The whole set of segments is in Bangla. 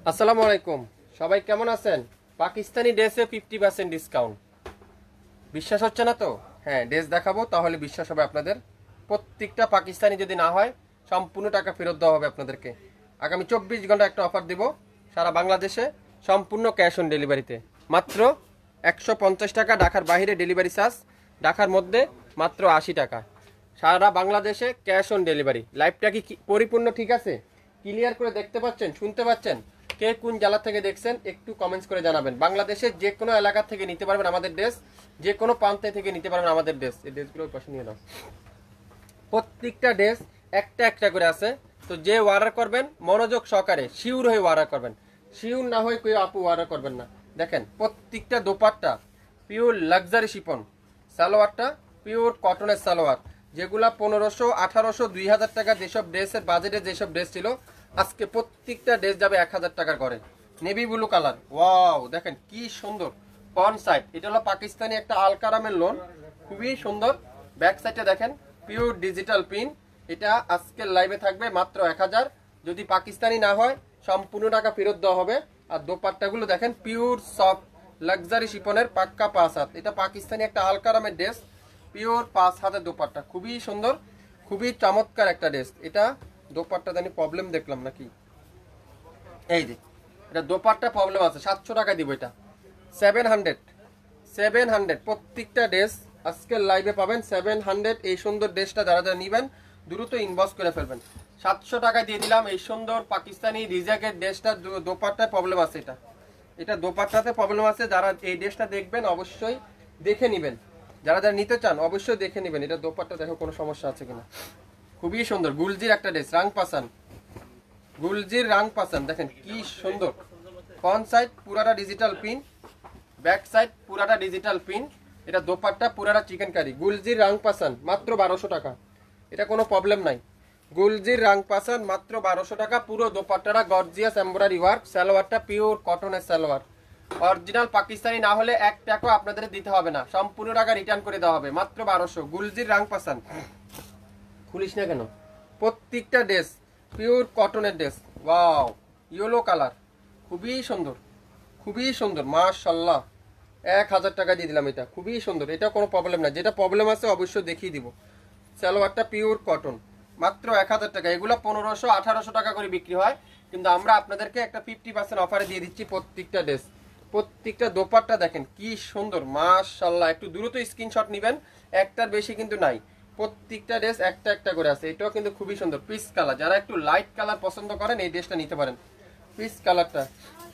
আসসালামু আলাইকুম, সবাই কেমন আছেন? পাকিস্তানি ড্রেসে 50% ডিসকাউন্ট। বিশ্বাস হচ্ছে না তো? হ্যাঁ, ড্রেস দেখাবো, তাহলে বিশ্বাস হবে আপনাদের। প্রত্যেকটা পাকিস্তানি যদি না হয়, সম্পূর্ণ টাকা ফেরত দেওয়া হবে আপনাদেরকে। আগামী 24 ঘন্টা একটা অফার দিব সারা বাংলাদেশে, সম্পূর্ণ ক্যাশ অন ডেলিভারিতে। মাত্র 150 টাকা, ঢাকার বাইরে ডেলিভারি চার্জ, ঢাকার মধ্যে মাত্র 80 টাকা। সারা বাংলাদেশে ক্যাশ অন ডেলিভারি। লাইভটা কি পরিপূর্ণ ঠিক আছে? ক্লিয়ার করে দেখতে পাচ্ছেন, শুনতে পাচ্ছেন? কে কোন জেলা থেকে দেখছেন একটু কমেন্টস করে জানাবেন। বাংলাদেশের যে কোনো এলাকা থেকে নিতে পারবেন আমাদের ড্রেস, যে কোনো প্রান্তে থেকে নিতে পারবেন আমাদের ড্রেস। এই ড্রেসগুলো পাশে নিয়ে নাও। প্রত্যেকটা ড্রেস একটা একটা করে আছে, তো যে অর্ডার করবেন মনোযোগ সহকারে শিওর হয়ে অর্ডার করবেন। শিওর না হয়ে কেউ আপু অর্ডার করবেন না। দেখেন প্রত্যেকটা দোপাট্টা পিওর লাক্সারি শিপন, সালোয়ারটা পিওর কটনের সালোয়ার, যেগুলা 1500, 1800, 2000 টাকা যেসব ড্রেসের বাজেটে যেসব ড্রেস ছিল, আজকে প্রত্যেকটা ড্রেস যাবে 1000 টাকার করে। নেভি ব্লু কালার, ওয়াও দেখেন কি সুন্দর। ফ্রন্ট সাইড এটা হলো পাকিস্তানি একটা আলকারামের লোন, খুবই সুন্দর। ব্যাক সাইডে দেখেন পিওর ডিজিটাল পিন। এটা আজকের লাইভে থাকবে মাত্র 1000। যদি পাকিস্তানি না হয় সম্পূর্ণ টাকা ফেরত দেওয়া হবে। আর দোপাট্টাগুলো দেখেন পিওর সফট লাক্সারি শিপনের, পাক্কা 5 হাত। এটা পাকিস্তানি একটা আলকারামের ড্রেস, পিওর 5 হাতের দোপাট্টা, খুবই সুন্দর, খুবই চমৎকার একটা ড্রেস। এটা দোপাট্টা জানি প্রবলেম দেখলাম নাকি, এই যে এটা দোপাট্টা প্রবলেম আছে। 700 টাকা দিব এটা। 700 প্রত্যেকটা ড্রেস আজকের লাইভে পাবেন 700। এই সুন্দর ড্রেসটা যারা যারা নিবেন দ্রুত ইনবক্স করে ফেলবেন। 700 টাকা দিয়ে দিলাম এই সুন্দর পাকিস্তানি রিজাকের ড্রেসটা। দোপাট্টায় প্রবলেম আছে, এটা দোপাট্টাতে প্রবলেম আছে। যারা এই ড্রেসটা দেখবেন অবশ্যই দেখে নেবেন, যারা যারা নিতে চান অবশ্যই দেখে নেবেন। এটা দোপাট্টা দেখো কোনো সমস্যা আছে কিনা। খুবই সুন্দর গুলজির একটা ড্রেস, রাং পাসান, গুলজির রাং পাসান। দেখেন কি সুন্দর। ফ্রন্ট সাইড পুরাটা ডিজিটাল পিন, ব্যাক সাইড পুরাটা ডিজিটাল পিন। এটা দোপাট্টা পুরাটা চিকেন কারি, গুলজির রাং পাসান, মাত্র 1200 টাকা। এটা কোনো প্রবলেম নাই। গুলজির রাং পাসান মাত্র 1200 টাকা। পুরো দোপাট্টাটা গর্জিয়াস এমব্রয়ডারি ওয়ার্ক, সালোয়ারটা পিওর কটনের সালোয়ার। অরিজিনাল পাকিস্তানি না হলে 1 টাকাও আপনাদের দিতে হবে না, সম্পূর্ণ টাকা রিটার্ন করে দেওয়া হবে। মাত্র 1200। গুলজির রাং পাসান, খুলিস না কেন? প্রত্যেকটা ড্রেস পিওর কটনের ড্রেস। ওয়াও, ইয়েলো কালার, খুবই সুন্দর, খুবই সুন্দর, মাশাআল্লাহ। 1000 টাকা দিয়ে দিলাম এটা, খুবই সুন্দর। এটা কোনো প্রবলেম না, যেটা প্রবলেম আছে অবশ্যই দেখিয়ে দিব। সালোয়ারটা পিওর কটন, মাত্র 1000 টাকা। এগুলো 1500, 1800 টাকা করে বিক্রি হয়, কিন্তু আমরা আপনাদেরকে একটা 50% অফারে দিয়ে দিচ্ছি প্রত্যেকটা ড্রেস। প্রত্যেকটা দোপাট্টা দেখেন কি সুন্দর, মাশাআল্লাহ। একটু দ্রুত স্ক্রিনশট নেবেন, একটার বেশি কিন্তু নাই। প্রত্যেকটা ড্রেস একটা একটা করে আছে। এটাও কিন্তু খুবই সুন্দর পিচ কালার। যারা একটু লাইট কালার পছন্দ করেন এই ড্রেসটা নিতে পারেন। পিচ কালারটা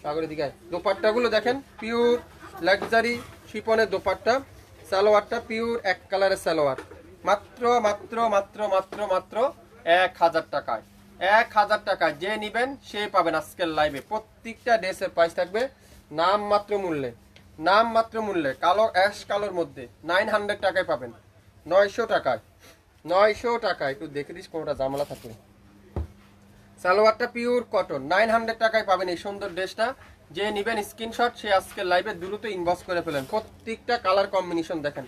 সাগরের দিকে। দোপাট্টাগুলো দেখেন পিওর লাক্সারি শিপনের দোপাট্টা, সালোয়ারটা পিওর এক কালারের সালোয়ার। মাত্র মাত্র মাত্র মাত্র মাত্র 1000 টাকায়। 1000 টাকায় যে নিবেন সে পাবেন আজকের লাইভে। প্রত্যেকটা ড্রেসের প্রাইস থাকবে নাম মাত্র মূল্যে, নাম মাত্র মূল্যে। কালো অ্যাশ কালোর মধ্যে 900 টাকায় পাবেন, 900 টাকায়, 900 টাকায়। একটু দেখে দিস কোনটা জামালা থাকবে। সালোয়ারটা পিওর কটন, 900 টাকায় পাবেন এই সুন্দর ড্রেসটা। যে নিবেন স্ক্রিনশট সে আজকের লাইভে দ্রুত ইনবক্স করে ফেলেন। প্রত্যেকটা কালার কম্বিনেশন দেখেন,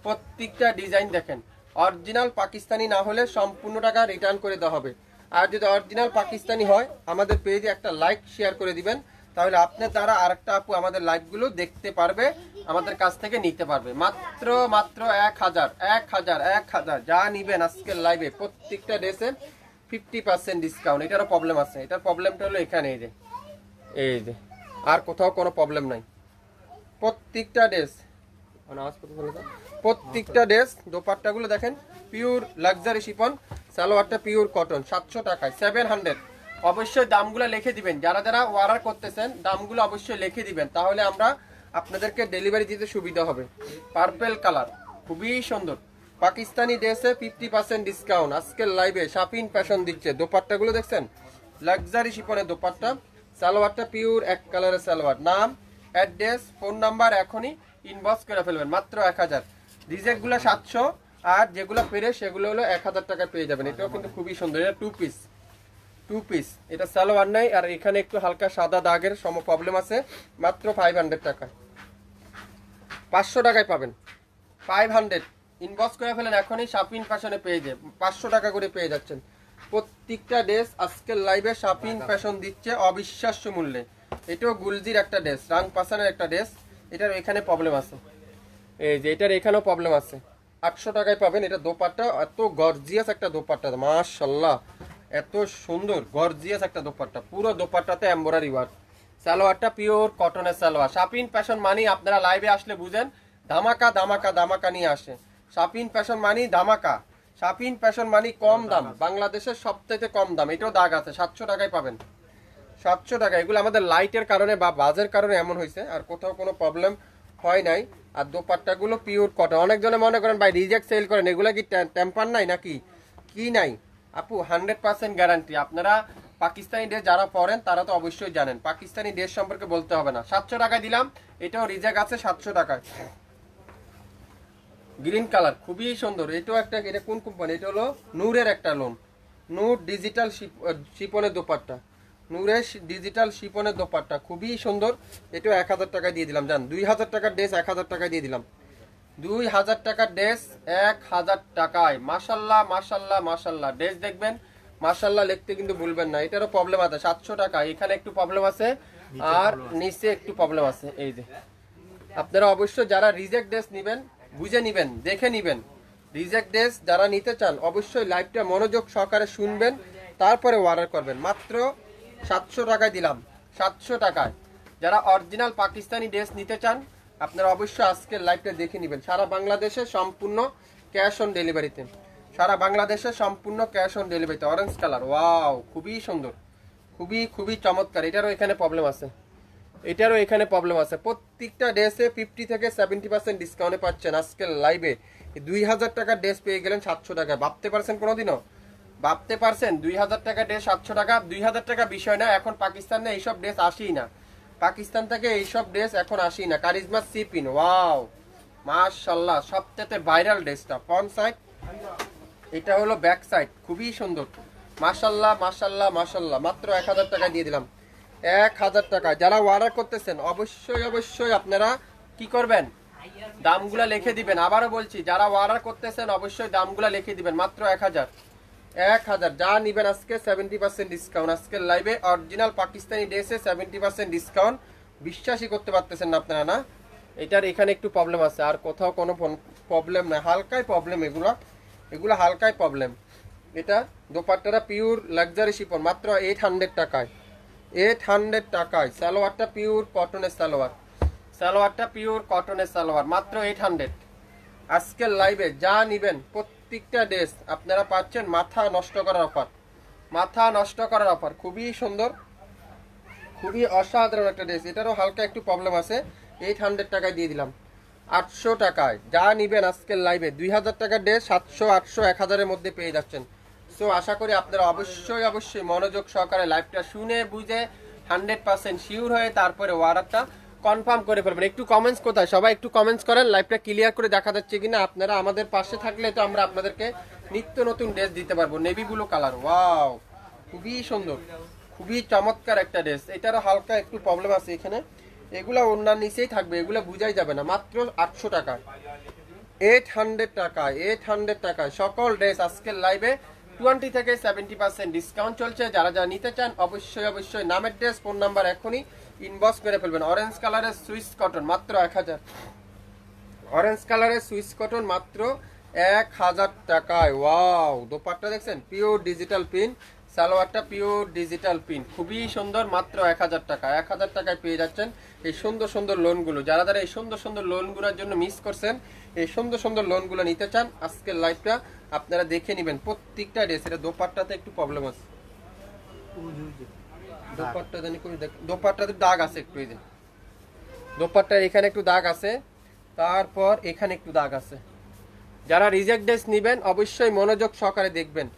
প্রত্যেকটা ডিজাইন দেখেন। অরিজিনাল পাকিস্তানি না হলে সম্পূর্ণ টাকা রিটার্ন করে দেওয়া হবে। আর যদি অরিজিনাল পাকিস্তানি হয় আমাদের পেজে একটা লাইক শেয়ার করে দিবেন, তাহলে আপনার দ্বারা আরেকটা আপু আমাদের লাইভগুলো দেখতে পারবে, আমাদের কাছ থেকে নিতে পারবে। মাত্র মাত্র 1000, 1000, 1000 যা নিবেন আজকের লাইভে প্রত্যেকটা ড্রেসে 50% ডিসকাউন্ট। এটারও প্রবলেম আছে, এটার প্রবলেমটা হলো এখানে, এই যে, এই যে, আর কোথাও কোনো প্রবলেম নাই। প্রত্যেকটা ড্রেস, প্রত্যেকটা ড্রেস দোপাট্টাগুলো দেখেন পিওর লাক্সারি শিপন, সালোয়ারটা পিওর কটন। 700 টাকায় 700। অবশ্যই দামগুলো লিখে দিবেন, যারা যারা অর্ডার করতেছেন দামগুলো অবশ্যই লিখে দিবেন, তাহলে আমরা আপনাদেরকে ডেলিভারি দিতে সুবিধা হবে। পার্পেল কালার, খুবই সুন্দর। পাকিস্তানি ড্রেসে 50% ডিসকাউন্ট আজকের লাইভে শাপিন ফ্যাশন দিচ্ছে। দোপাট্টাগুলো দেখছেন লাক্সারি শিপনের দোপাট্টা, সালোয়ারটা পিওর এক কালারের সালোয়ার। নাম, অ্যাড্রেস, ফোন নাম্বার এখনই ইনবক্স করে ফেলবেন। মাত্র 1000। রিজেক্টগুলো 700, আর যেগুলো পেরে সেগুলো হলো 1000 টাকা পেয়ে যাবেন। এটাও কিন্তু খুবই সুন্দর। এটা টু পিস, এটা সালোয়ার নাই, আর এখানে একটু হালকা সাদা দাগের সম প্রবলেম আছে। মাত্র 500 টাকা, 500 টাকায় পাবেন। 500 ইনবক্স করে ফেলেন এখনই শাপিন ফ্যাশনে পেয়ে যাবেন। 500 টাকা করে পেয়ে যাচ্ছেন। প্রত্যেকটা ড্রেস আজকের লাইভে শাপিং ফ্যাশন দিচ্ছে অবিশ্বাস্য মূল্যে। এটাও গুলজির একটা ড্রেস, রাং পাসানের একটা ড্রেস। এটার এখানে প্রবলেম আছে, এই যে এটার এখানেও প্রবলেম আছে। 800 টাকায় পাবেন। এটা দোপাট্টা, এত গর্জিয়াস একটা দোপাট্টা, মাশাআল্লাহ এত সুন্দর গর্জিয়াস একটা দোপাট্টা। পুরো দোপাট্টাতে এমব্রয়ডারি ওয়ার্ক। সালোয়ারটা পিওর কটনের সালোয়ার। শাপিং ফ্যাশন মানি আপনারা লাইভে আসলে বুঝেন, ধামাকা ধামাকা ধামাকা নিয়ে আসে। শাপিং ফ্যাশন মানি ধামাকা, শাপিং ফ্যাশন মানি কম দাম, বাংলাদেশের সবথেকে কম দাম। এটাও দাগ আছে, 700 টাকায় পাবেন, 700 টাকা। এগুলো আমাদের লাইটের কারণে বা বাজের কারণে এমন হয়েছে, আর কোথাও কোনো প্রবলেম হয় নাই। আর দোপাট্টাগুলো পিওর কটন। অনেকজনে মনে করেন ভাই রিজেক্ট সেল করেন, এগুলো কি টেম্পার নাই নাকি, কি নাই আপু? 100% গ্যারান্টি। আপনারা পাকিস্তানি ড্রেস যারা পরেন তারা তো অবশ্যই জানেন, পাকিস্তানি ড্রেস সম্পর্কে বলতে হবে না। 700 টাকায় দিলাম, এটাও রিজেক্ট আছে 700 টাকায়। গ্রিন কালার খুবই সুন্দর। এটাও একটা, এটা কোন কোম্পানি? এটা হলো নূরের একটা লোন, নূর ডিজিটাল শিপনের দোপাট্টা, নূরের ডিজিটাল শিপনের দোপাট্টা খুবই সুন্দর। এটাও 1000 টাকায় দিয়ে দিলাম। জান 2000 টাকার ড্রেস 1000 টাকায় দিয়ে দিলাম। 2000 টাকার ড্রেস 1000 টাকায়। মাশাল্লাহ মাশাল্লাহ মাশাল্লাহ। ড্রেস দেখবেন, মাশাল্লাহ লিখতে কিন্তু ভুলবেন না। এটারও প্রবলেম আছে 700 টাকা। এখানে একটু প্রবলেম আছে আর নিচে একটু প্রবলেম আছে। এই যে আপনারা অবশ্যই যারা রিজেক্ট ড্রেস নেবেন বুঝে নেবেন, দেখে নেবেন। রিজেক্ট ড্রেস যারা নিতে চান অবশ্যই লাইভটা মনোযোগ সহকারে শুনবেন, তারপরে অর্ডার করবেন। মাত্র 700 টাকায় দিলাম, 700 টাকায়। যারা অরিজিনাল পাকিস্তানি ড্রেস নিতে চান আপনারা অবশ্যই আজকের লাইভটা দেখে নেবেন। সারা বাংলাদেশে সম্পূর্ণ ক্যাশ অন ডেলিভারিতে, সারা বাংলাদেশে সম্পূর্ণ ক্যাশ অন ডেলিভারিতে। অরেঞ্জ কালার, ওয়াও খুবই সুন্দর, খুবই খুবই চমৎকার। এটারও এখানে প্রবলেম আছে, এটারও এখানে প্রবলেম আছে। প্রত্যেকটা ড্রেসে 50 থেকে 70% ডিসকাউন্টে পাচ্ছেন আজকের লাইভে। 2000 টাকার ড্রেস পেয়ে গেলেন 700 টাকায়। ভাবতে পারছেন কোনোদিনও? ভাবতে পারছেন 2000 টাকা ড্রেস 700 টাকা? 2000 টাকা বিষয় না, এখন পাকিস্তানে এইসব ড্রেস আসেই না, পাকিস্তান থেকে এইসব ড্রেস এখন আসেই না। কারিজমা সিপিন, ওয়াও মাশাআল্লাহ সবথেকে ভাইরাল ড্রেসটা। ফ্রন্ট সাইড, এটা হলো ব্যাক সাইড, খুবই সুন্দর। মাশাআল্লাহ মাশাআল্লাহ মাশাআল্লাহ। মাত্র 1000 টাকায় দিয়ে দিলাম, 1000 টাকা। যারা অর্ডার করতেছেন অবশ্যই অবশ্যই আপনারা কি করবেন, দামগুলা লিখে দিবেন। আবারও বলছি, যারা অর্ডার করতেছেন অবশ্যই দামগুলা লিখে দিবেন। মাত্র 1000, 1000। যা নিবেন আজকে 70% ডিসকাউন্ট। আজকের লাইভে অরিজিনাল পাকিস্তানি ড্রেসে 70% ডিসকাউন্ট। বিশ্বাসই করতে পারতেছেন না আপনারা না? এটার এখানে একটু প্রবলেম আছে, আর কোথাও কোনো প্রবলেম নাই, হালকাই প্রবলেম। এগুলো হালকাই প্রবলেম। এটা দোপাট্টাটা পিওর লাক্সারি শিপন, মাত্র 800 টাকায়, 800 টাকায়। সালোয়ারটা পিওর কটনের সালোয়ার, সালোয়ারটা পিওর কটনের সালোয়ার, মাত্র 800। আজকের লাইভে যা নিবেন প্রত্যেকটা ড্রেস আপনারা পাচ্ছেন মাথা নষ্ট করার অফার, মাথা নষ্ট করার অফার। খুবই সুন্দর, খুবই অসাধারণ একটা ড্রেস। এটারও হালকা একটু প্রবলেম আছে। 800 টাকায় দিয়ে দিলাম, 800 টাকায়। যা নিবেন আজকের লাইভে 2000 টাকার ড্রেস 700, 800, 1000-এর মধ্যে পেয়ে যাচ্ছেন। সো আশা করি আপনারা অবশ্যই অবশ্যই মনোযোগ সহকারে লাইভটা শুনে বুঝে 100% শিওর হয়ে তারপরে অর্ডারটা কনফার্ম করে ফেলবেন। একটু কমেন্টস কোথায়, সবাই একটু কমেন্টস করেন লাইভটা ক্লিয়ার করে দেখা যাচ্ছে কিনা। আপনারা আমাদের পাশে থাকলে তো আমরা আপনাদেরকে নিত্য নতুন ড্রেস দিতে পারবো। নেভি ব্লু কালার, ওয়াও খুবই সুন্দর, খুবই চমৎকার একটা ড্রেস। এটারও হালকা একটু প্রবলেম আছে এখানে, এগুলা অন্যান্য নিচেই থাকবে, এগুলো বুঝাই যাবে না। মাত্র 800 টাকা, 800 টাকায়, 800 টাকায় সকল ড্রেস আজকের লাইভে 20 থেকে 70% ডিসকাউন্ট চলছে। যারা যারা নিতে চান অবশ্যই অবশ্যই নামের ড্রেস, ফোন নাম্বার এখনই ইনবক্স করে ফেলবেন। অরেঞ্জ কালারের সুইস কটন মাত্র 1000, অরেঞ্জ কালারের সুইস কটন মাত্র 1000 টাকায়। ওয়াও দোপাট্টা দেখছেন, পিওর ডিজিটাল প্রিন্ট, সালোয়ারটা পিওর ডিজিটাল প্রিন্ট, খুবই সুন্দর। মাত্র 1000 টাকা, 1000 টাকায় পেয়ে যাচ্ছেন এই সুন্দর সুন্দর লোনগুলো। যারা যারা এই সুন্দর সুন্দর লোনগুলোর জন্য মিস করছেন, এই সুন্দর সুন্দর লোনগুলো নিতে চান, আজকের লাইভটা আপনারা দেখে নেবেন। প্রত্যেকটা ড্রেস, এটা দোপাট্টাতে একটু প্রবলেম আছে, দোপাট্টা জানি করে দেখ, দোপাট্টাতে দাগ আছে একটু, এই যে দোপাট্টার এখানে একটু দাগ আছে, তারপর এখানে একটু দাগ আছে। যারা রিজেক্ট ড্রেস নেবেন অবশ্যই মনোযোগ সহকারে দেখবেন,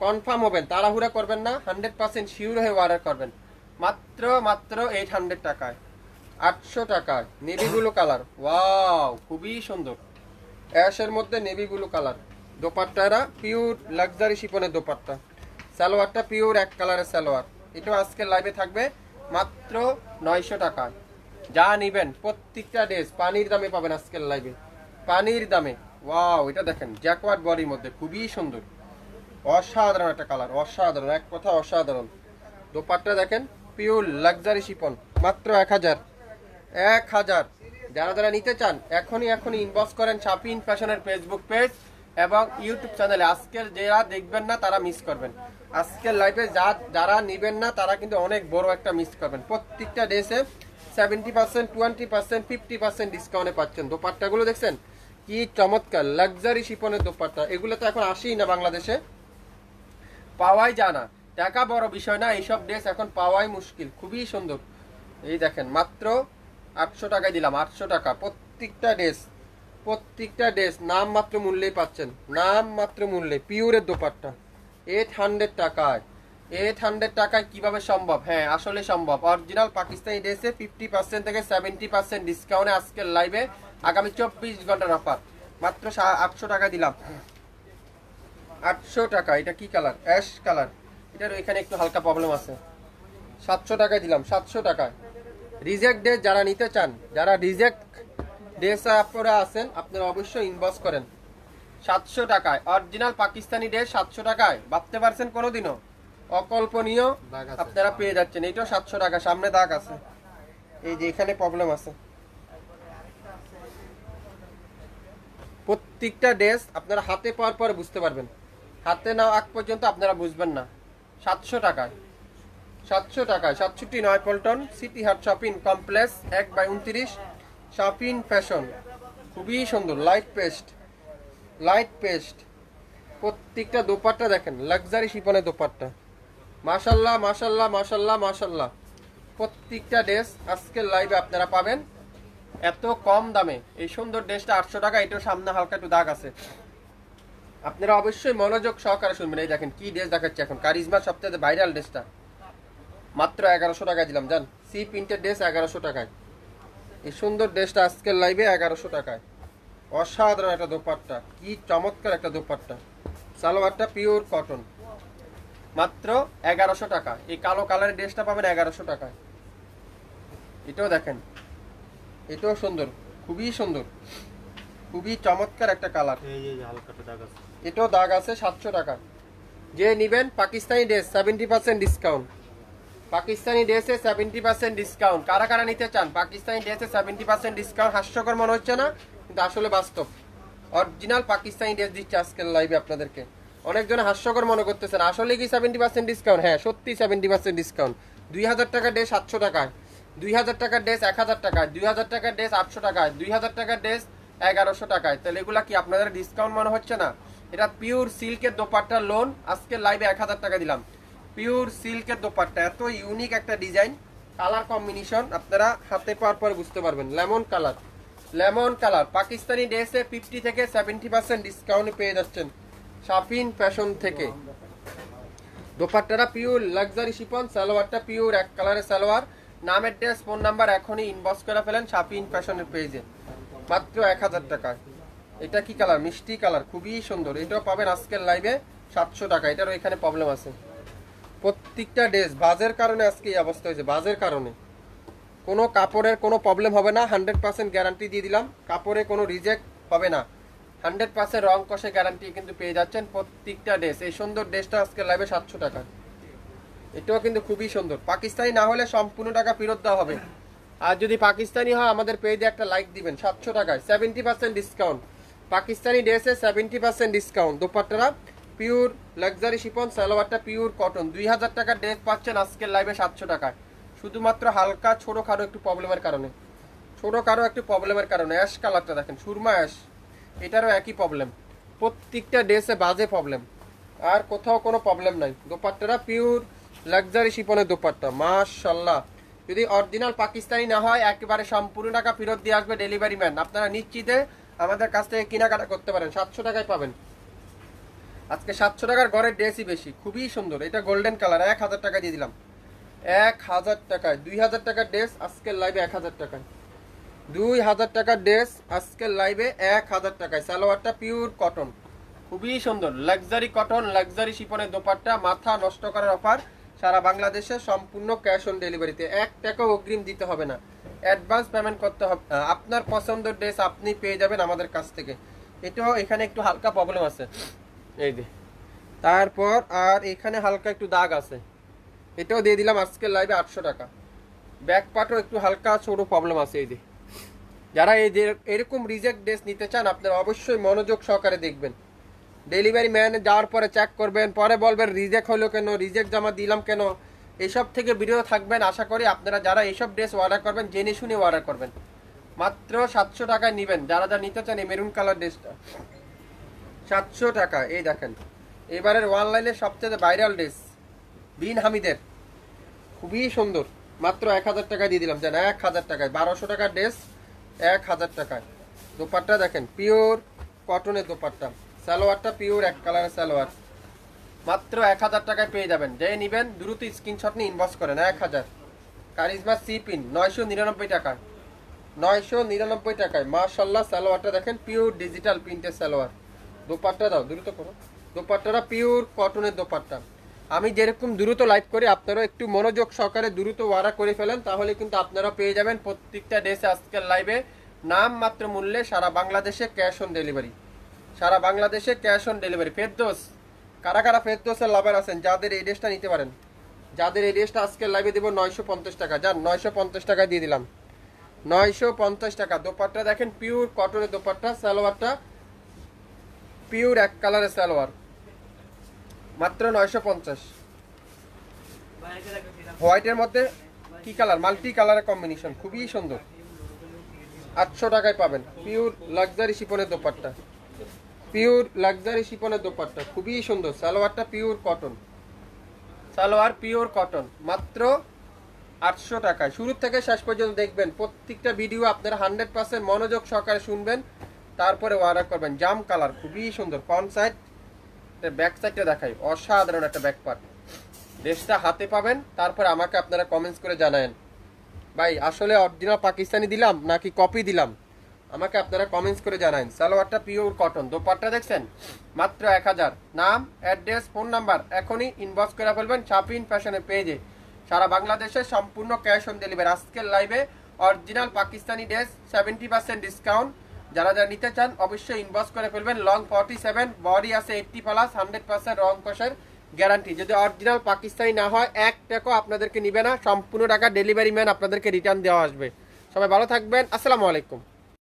কনফার্ম হবেন, তাড়াহুড়া করবেন না, 100% শিওর হয়ে অর্ডার করবেন। মাত্র মাত্র 800 টাকায়, 800 টাকায়। নেভি ব্লু কালার, ওয়াও খুবই সুন্দর, অ্যাশের মধ্যে নেভি ব্লু কালার। দোপাট্টারা পিওর লাক্সারি শিপনের দোপাট্টা, সালোয়ারটা পিওর এক কালারের সালোয়ার। এটাও আজকের লাইভে থাকবে মাত্র 900 টাকায়। যা নিবেন প্রত্যেকটা ড্রেস পানির দামে পাবেন আজকের লাইভে, পানির দামে। ওয়াও এটা দেখেন জ্যাকওয়ার্ড বডির মধ্যে খুবই সুন্দর, অসাধারণ একটা কালার, অসাধারণ, এক কথা অসাধারণ। দোপাট্টা দেখেন, পিওর লাক্সারি শিপন, মাত্র 1000। যারা যারা নিতে চান এখনই ইনবক্স করেন শাপিন ফ্যাশনের ফেসবুক পেজ এবং ইউটিউব চ্যানেলে। আজকের যারা দেখবেন না তারা মিস করবেন, আজকের লাইভে যারা নেবেন না তারা কিন্তু অনেক বড় একটা মিস করবেন। প্রত্যেকটা ড্রেসে 70%, 20%, 50% ডিসকাউন্টে পাচ্ছেন। দোপাট্টাগুলো দেখছেন কি চমৎকার, লাক্সারি শিপনের দোপাট্টা। এগুলো তো এখন আসেই না, বাংলাদেশে পাওয়াই যায় না। টাকা বড় বিষয় না, এইসব ড্রেস এখন পাওয়াই মুশকিল। খুবই সুন্দর। এই দেখেন মাত্র 800 টাকায় দিলাম, 800 টাকা। প্রত্যেকটা ড্রেস নাম মাত্র মূল্যেই পাচ্ছেন, নাম মাত্র মূল্যে। পিওরের দোপাট্টা 800 টাকায়। 800 টাকায় কিভাবে সম্ভব? হ্যাঁ, আসলে সম্ভব। অরিজিনাল পাকিস্তানি ড্রেসে 50% থেকে 70% ডিসকাউন্টে আজকের লাইভে আগামী 24 ঘন্টার অফার। মাত্র 800 টাকা দিলাম, 800 টাকা। এটা কি কালার? Ash colour. এটার এখানে একটু হালকা প্রবলেম আছে। 700 টাকায় দিলাম, 700 টাকায়। রিজেক্ট ড্রেস যারা নিতে চান, যারা রিজেক্ট ড্রেস আপনারা আছেন, আপনারা অবশ্যই ইনবক্স করেন। 700 টাকায় অরিজিনাল পাকিস্তানি ড্রেস, 700 টাকায় ভাবতে পারছেন কোনোদিনও? অকল্পনীয় আপনারা পেয়ে যাচ্ছেন। এইটাও 700 টাকা। সামনে দাগ আছে, এই যে এখানে প্রবলেম আছে। প্রত্যেকটা ড্রেস আপনারা হাতে পাওয়ার পরে বুঝতে পারবেন, হাতে নাও আগ পর্যন্ত আপনারা বুঝবেন না। 700 টাকায়, 700 টাকায়। 67 পল্টন সিটি হাট শপিং কমপ্লেক্স 1/29 শপিং ফ্যাশন। খুবই সুন্দর, লাইট পেস্ট। প্রত্যেকটা দোপাট্টা দেখেন, লাক্সারি শিপনের দোপাট্টা। মাশাল্লাহ মাশাল্লাহ মাশাল্লাহ মাশাল্লাহ। প্রত্যেকটা ড্রেস আজকের লাইভে আপনারা পাবেন এত কম দামে। এই সুন্দর ড্রেসটা 800 টাকা। এটাও সামনে হালকা একটু দাগ আছে, আপনারা অবশ্যই মনোযোগ সহকারে শুনবেন। এই দেখেন কি ড্রেস দেখাচ্ছে এখন, কারিজমার সবথেকে ভাইরাল ড্রেসটা। মাত্র 1100 টাকায় দিলাম, জান। সি প্রিন্টের ড্রেস 1100 টাকায়। এই সুন্দর ড্রেসটা আজকের লাইভে 1100 টাকায়। অসাধারণ একটা দোপাট্টা, কি চমৎকার একটা দোপাট্টা। সালোয়ারটা পিওর কটন, মাত্র 1100 টাকা। এই কালো কালারের ড্রেসটা পাবেন 1100 টাকায়। এটাও দেখেন, এটাও সুন্দর, খুবই সুন্দর, খুবই চমৎকার একটা কালার। এটাও দাগ আছে। 700 টাকা। যে নিবেন পাকিস্তানি ড্রেস 70% ডিসকাউন্ট। পাকিস্তানি ড্রেসে 70% ডিসকাউন্ট। কারা কারা নিতে চান পাকিস্তানি ড্রেসে 70% ডিসকাউন্ট? হাস্যকর মনে হচ্ছে না, কিন্তু আসলে বাস্তব। অরিজিনাল পাকিস্তানি ড্রেস দিচ্ছে আজকের লাইভে আপনাদেরকে। অনেকজন হাস্যকর মনে করতেছেন, আসলে কি 70% ডিসকাউন্ট? হ্যাঁ, সত্যি 70% ডিসকাউন্ট। 2000 টাকার ড্রেস 700 টাকায়, 2000 টাকার ড্রেস 1000 টাকায়, 2000 টাকার ড্রেস 800 টাকায়, 2000 টাকার ড্রেস 1100 টাকায়। তাহলে এগুলা কি আপনাদের ডিসকাউন্ট মনে হচ্ছে না? এটা পিওর সিল্কের দোপাট্টা লোন, আজকের লাইভে 1000 টাকা দিলাম। পিওর সিল্কের দোপাট্টা, এত ইউনিক একটা ডিজাইন, কালার কম্বিনেশন আপনারা হাতে পাওয়ার পর বুঝতে পারবেন। লেমন কালার পাকিস্তানি ড্রেসে 50 থেকে 70% ডিসকাউন্ট পেয়ে যাচ্ছেন শাপিন ফ্যাশন থেকে। দোপাট্টাটা পিওর লাক্সারি শিফন, সালোয়ারটা পিওর এক কালারের সালোয়ার। নামের ড্রেস, ফোন নাম্বার এখনই ইনবক্স করে ফেলেন শাপিন ফ্যাশনের পেজে। মাত্র 1000 টাকায়। এটা কি কালার? মিষ্টি কালার, খুবই সুন্দর। এটাও পাবেন আজকের লাইভে 700 টাকা। এটারও এখানে প্রবলেম আছে। প্রত্যেকটা ড্রেস বাজের কারণে আজকে এই অবস্থা হয়েছে, বাজের কারণে। কোনো কাপড়ের কোনো প্রবলেম হবে না, 100% গ্যারান্টি দিয়ে দিলাম। কাপড়ে কোনো রিজেক্ট হবে না, 100% রং কষে গ্যারান্টি কিন্তু পেয়ে যাচ্ছেন প্রত্যেকটা ড্রেস। এই সুন্দর ড্রেসটা আজকে লাইভে 700 টাকা। এটাও কিন্তু খুবই সুন্দর। পাকিস্তানি না হলে সম্পূর্ণ টাকা ফেরত দেওয়া হবে। আর যদি পাকিস্তানি হয় আমাদের পেজে একটা লাইক দিবেন। 700 টাকায় 70% ডিসকাউন্ট। পাকিস্তানি ড্রেসে 70% ডিসকাউন্ট। দোপাট্টারা পিওর লাক্সারি শিফন, সালোয়ারটা পিওর কটন। 2000 টাকার ড্রেস পাচ্ছেন আজকের লাইভে 700 টাকায়। শুধুমাত্র হালকা ছোটোখাটো একটু প্রবলেমের কারণে। অ্যাশ কালারটা দেখেন, সুরমা অ্যাশ, এটারও একই প্রবলেম। প্রত্যেকটা ড্রেসে বাজে প্রবলেম, আর কোথাও কোনো প্রবলেম নাই। দোপাট্টারা পিওর লাক্সারি শিফনের দোপাট্টা, মাশাআল্লাহ। যদি অরিজিনাল পাকিস্তানি না হয় একেবারে সম্পূর্ণ টাকা ফেরত দিয়ে আসবে ডেলিভারি ম্যান। আপনারা নিশ্চিতে আমাদের কাছ থেকে কেনাকাটা করতে পারেন। 700 টাকায় পাবেন আজকে। 700 টাকার ঘরের ড্রেসই বেশি, খুবই সুন্দর। এটা গোল্ডেন কালার, 1000 টাকা দিয়ে দিলাম। 1000 টাকায়। 2000 টাকার ড্রেস আজকের লাইভে 1000 টাকায়। 2000 টাকার ড্রেস আজকের লাইভে 1000 টাকায়। সালোয়ারটা পিওর কটন, খুবই সুন্দর। লাক্সারি কটন, লাক্সারি শিফনের দোপাট্টা, মাথা নষ্ট করার অফার। সারা বাংলাদেশে সম্পূর্ণ ক্যাশ অন ডেলিভারিতে, 1 টাকাও অগ্রিম দিতে হবে না, অ্যাডভান্স পেমেন্ট করতে হবে। আপনার পছন্দের ড্রেস আপনি পেয়ে যাবেন আমাদের কাছ থেকে। এটাও এখানে একটু হালকা প্রবলেম আছে, এই যে তারপর আর এখানে হালকা একটু দাগ আছে, এটাও দিয়ে দিলাম আজকের লাইভে 800 টাকা। ব্যাক পার্টও একটু হালকা ছোট প্রবলেম আছে। এই যে যারা এই যে এরকম রিজেক্ট ড্রেস নিতে চান আপনারা অবশ্যই মনোযোগ সহকারে দেখবেন। ডেলিভারি ম্যান যাওয়ার পরে চেক করবেন, পরে বলবেন রিজেক্ট হলো কেন, রিজেক্ট জামা দিলাম কেন, এইসব থেকে বিরত থাকবেন। আশা করি আপনারা যারা এইসব ড্রেস অর্ডার করবেন জেনে শুনে অর্ডার করবেন। মাত্র 700 টাকায় নেবেন যারা যারা নিতে চান এই মেরুন কালার ড্রেসটা, 700 টাকা। এই দেখেন এবারের অনলাইনের সবচেয়ে ভাইরাল ড্রেস বিন হামিদের, খুবই সুন্দর, মাত্র 1000 টাকা দিয়ে দিলাম। জান 1000 টাকায় 1200 টাকার ড্রেস 1000 টাকায়। দোপাট্টা দেখেন পিওর কটনের দোপাট্টা, সালোয়ারটা পিওর এক কালারের সালোয়ার, মাত্র 1000 টাকায় পেয়ে যাবেন। যে নিবেন দ্রুত স্ক্রিনশট নিয়ে ইনবক্স করেন। 1000 কারিজমা সি পিন 999 টাকায়, 999 টাকায় মাশাআল্লাহ। সালোয়ারটা দেখেন পিওর ডিজিটাল প্রিন্টের সালোয়ার। দোপাট্টা দাও দ্রুত করো, দোপাট্টাটা পিওর কটনের দোপাট্টা। আমি যেরকম দ্রুত লাইভ করি আপনারা একটু মনোযোগ সহকারে দ্রুত অর্ডার করে ফেলেন, তাহলে কিন্তু আপনারা পেয়ে যাবেন প্রত্যেকটা ড্রেসে আজকের লাইভে নাম মাত্র মূল্যে সারা বাংলাদেশে ক্যাশ অন ডেলিভারি, সারা বাংলাদেশে ক্যাশ অন ডেলিভারি। ফেরদৌস, কারা কারা ফেরদৌসের লাভার আছেন যাদের এই ড্রেসটা নিতে পারেন, যাদের এই ড্রেসটা আজকের লাইভে দেবো 950 টাকা। যান 950 টাকা দিয়ে দিলাম, 950 টাকা। দোপাট্টা দেখেন পিওর কটনের দোপাট্টা, সালোয়ারটা পিওর এক কালারের সালোয়ার, মাত্র 950। হোয়াইটের মধ্যে কি কালার, মাল্টি কালারের কম্বিনেশন, খুবই সুন্দর। 800 টাকায় পাবেন পিওর লাক্সারি শিপনের দোপাট্টা, পিওর লাক্সারি শিপনের দোপাট্টা, খুবই সুন্দর। সালোয়ারটা pure cotton, salwar pure cotton, মাত্র 800 টাকায়। শুরু থেকে শেষ পর্যন্ত দেখবেন, প্রত্যেকটা ভিডিও আপনারা 100% মনোযোগ সহকারে শুনবেন, তারপরে অর্ডার করবেন। জাম কালার, খুবই সুন্দর। ফ্রন্ট সাইড, ব্যাক সাইডটা দেখাই, অসাধারণ একটা ব্যাক পার্ট। ড্রেসটা হাতে পাবেন, তারপরে আমাকে আপনারা কমেন্টস করে জানায়েন ভাই আসলে অরিজিনাল পাকিস্তানি দিলাম নাকি কপি দিলাম, আমাকে আপনারা কমেন্টস করে জানান। সালোয়ারটা পিওর কটন, দোপাট্টা দেখছেন মাত্র 1000। নাম, অ্যাড্রেস, ফোন নাম্বার এখনই ইনবক্স করে ফেলবেন শাপিন ফ্যাশনের পেজে। সারা বাংলাদেশে সম্পূর্ণ ক্যাশ অন ডেলিভারি। আজকের লাইভে অরিজিনাল পাকিস্তানি ড্রেস 70% ডিসকাউন্ট। যারা যারা নিতে চান অবশ্যই ইনবক্স করে ফেলবেন। লং 47, বডি আছে 80+, 100% রং কষের গ্যারান্টি। যদি অরিজিনাল পাকিস্তানি না হয় 1 টাকাও আপনাদেরকে নিবে না, সম্পূর্ণ টাকা ডেলিভারি ম্যান আপনাদেরকে রিটার্ন দেওয়া আসবে। সবাই ভালো থাকবেন, আসসালামু আলাইকুম।